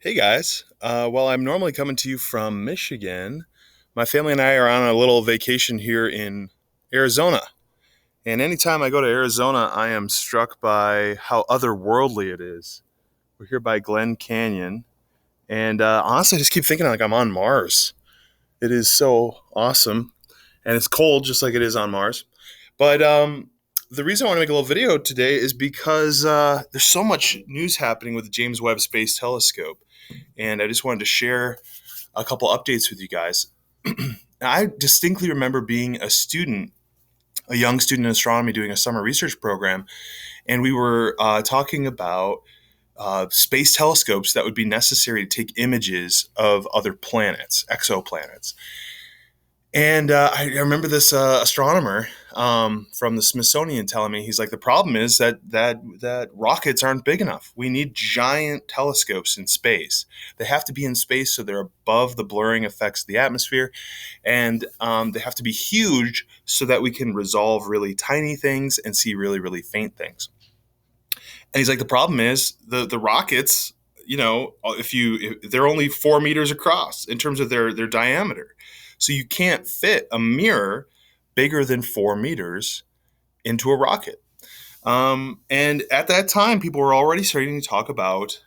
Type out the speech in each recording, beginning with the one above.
Hey guys. Well, I'm normally coming to you from Michigan. My family and I are on a little vacation here in Arizona. And anytime I go to Arizona, I am struck by how otherworldly it is. We're here by Glen Canyon. And honestly, I just keep thinking like I'm on Mars. It is so awesome. And it's cold just like it is on Mars. But the reason I want to make a little video today is because there's so much news happening with the James Webb Space Telescope. And I just wanted to share a couple updates with you guys. I distinctly remember being a young student in astronomy doing a summer research program, and we were talking about space telescopes that would be necessary to take images of other planets, exoplanets. And I remember this astronomer from the Smithsonian telling me, he's like, the problem is that rockets aren't big enough. We need giant telescopes in space. They have to be in space so they're above the blurring effects of the atmosphere, and they have to be huge so that we can resolve really tiny things and see really, really faint things. And he's like, the problem is the rockets. If they're only 4 meters across in terms of their diameter, so you can't fit a mirror bigger than 4 meters into a rocket. And at that time, people were already starting to talk about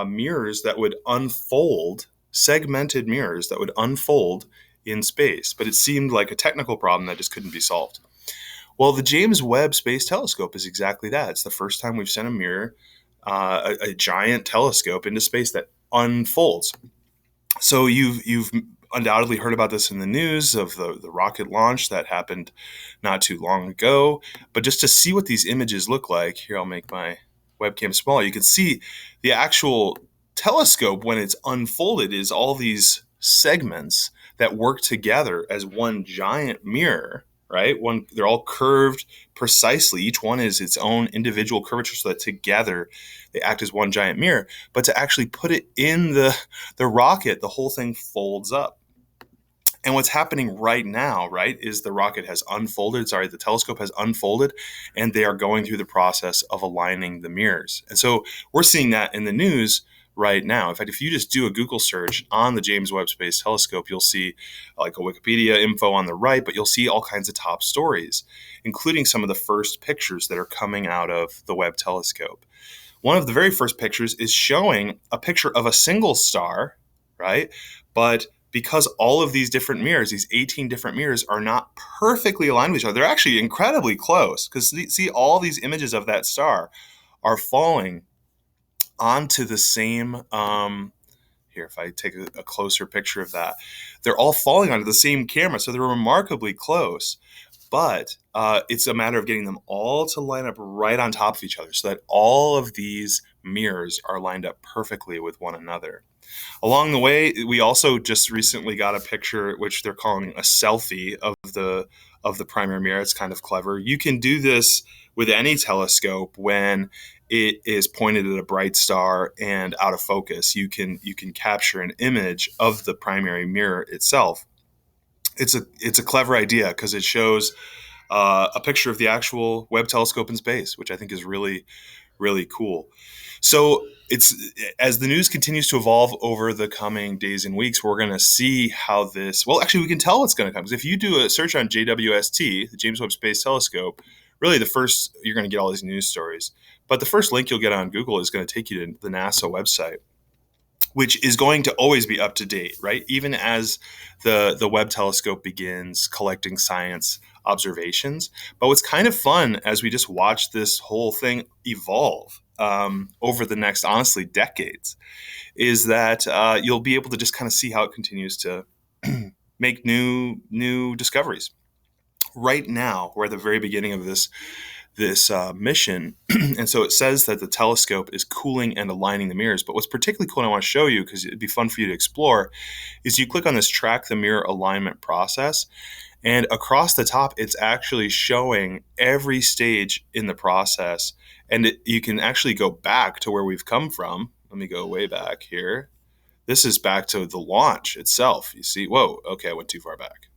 mirrors that would unfold, segmented mirrors that would unfold in space. But it seemed like a technical problem that just couldn't be solved. Well, the James Webb Space Telescope is exactly that. It's the first time we've sent a mirror, a giant telescope into space that unfolds. So you've undoubtedly heard about this in the news of the rocket launch that happened not too long ago. But just to see what these images look like, here I'll make my webcam smaller. You can see the actual telescope when it's unfolded is all these segments that work together as one giant mirror, right? They're all curved precisely. Each one is its own individual curvature so that together they act as one giant mirror. But to actually put it in the rocket, the whole thing folds up. And what's happening right now, right, is the telescope has unfolded, and they are going through the process of aligning the mirrors. And so we're seeing that in the news right now. In fact, if you just do a Google search on the James Webb Space Telescope, you'll see like a Wikipedia info on the right, but you'll see all kinds of top stories, including some of the first pictures that are coming out of the Webb telescope. One of the very first pictures is showing a picture of a single star, right? But because all of these different mirrors, these 18 different mirrors, are not perfectly aligned with each other, they're actually incredibly close. Because see, all these images of that star are falling onto the same. Here, if I take a closer picture of that, they're all falling onto the same camera, so they're remarkably close. But it's a matter of getting them all to line up right on top of each other so that all of these mirrors are lined up perfectly with one another. Along the way, we also just recently got a picture, which they're calling a selfie of the primary mirror. It's kind of clever. You can do this with any telescope when it is pointed at a bright star and out of focus. You can capture an image of the primary mirror itself. It's a clever idea because it shows a picture of the actual Webb telescope in space, which I think is really, really cool. So it's as the news continues to evolve over the coming days and weeks, we're going to see how this. Well, actually, we can tell what's going to come because if you do a search on JWST, the James Webb Space Telescope, really the first you're going to get all these news stories. But the first link you'll get on Google is going to take you to the NASA website, which is going to always be up to date, right? Even as the Webb telescope begins collecting science observations. But what's kind of fun as we just watch this whole thing evolve over the next, honestly, decades, is that you'll be able to just kind of see how it continues to make new discoveries. Right now, we're at the very beginning of this mission. And so it says that the telescope is cooling and aligning the mirrors. But what's particularly cool, and I want to show you because it'd be fun for you to explore, is you click on this track the mirror alignment process. And across the top, it's actually showing every stage in the process. And you can actually go back to where we've come from. Let me go way back here. This is back to the launch itself. You see, whoa, okay, I went too far back.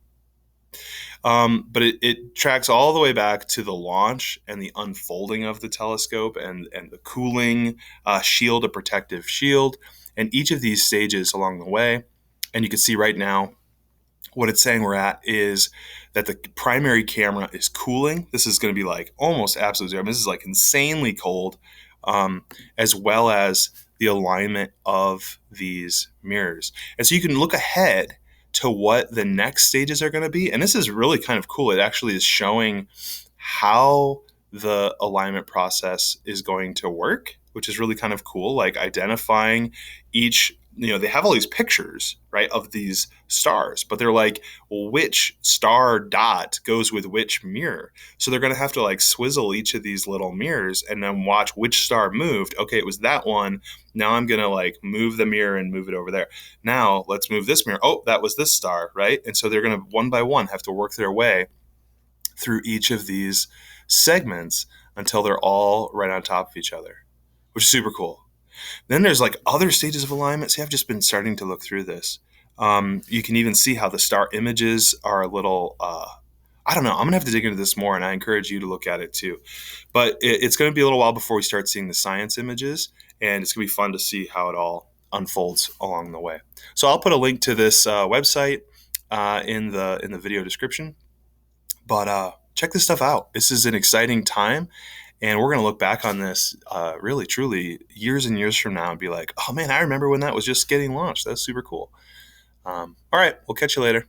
But it tracks all the way back to the launch and the unfolding of the telescope and the cooling shield, a protective shield. and each of these stages along the way, and you can see right now what it's saying we're at is that the primary camera is cooling. This is going to be like almost absolute zero. I mean, this is like insanely cold, as well as the alignment of these mirrors. And so you can look ahead to what the next stages are going to be. And this is really kind of cool. It actually is showing how the alignment process is going to work, which is really kind of cool, like identifying each, they have all these pictures, right, of these stars, but they're like, well, which star dot goes with which mirror? So they're going to have to like swizzle each of these little mirrors and then watch which star moved. Okay, it was that one. Now I'm going to like move the mirror and move it over there. Now let's move this mirror. Oh, that was this star, right? And so they're going to one by one have to work their way through each of these segments until they're all right on top of each other, which is super cool. Then there's like other stages of alignment. See, I've just been starting to look through this. You can even see how the star images are a little, I don't know. I'm going to have to dig into this more, and I encourage you to look at it too. But it's going to be a little while before we start seeing the science images, and it's going to be fun to see how it all unfolds along the way. So I'll put a link to this website in the video description. But check this stuff out. This is an exciting time. And we're going to look back on this really, truly years and years from now and be like, oh, man, I remember when that was just getting launched. That's super cool. All right. We'll catch you later.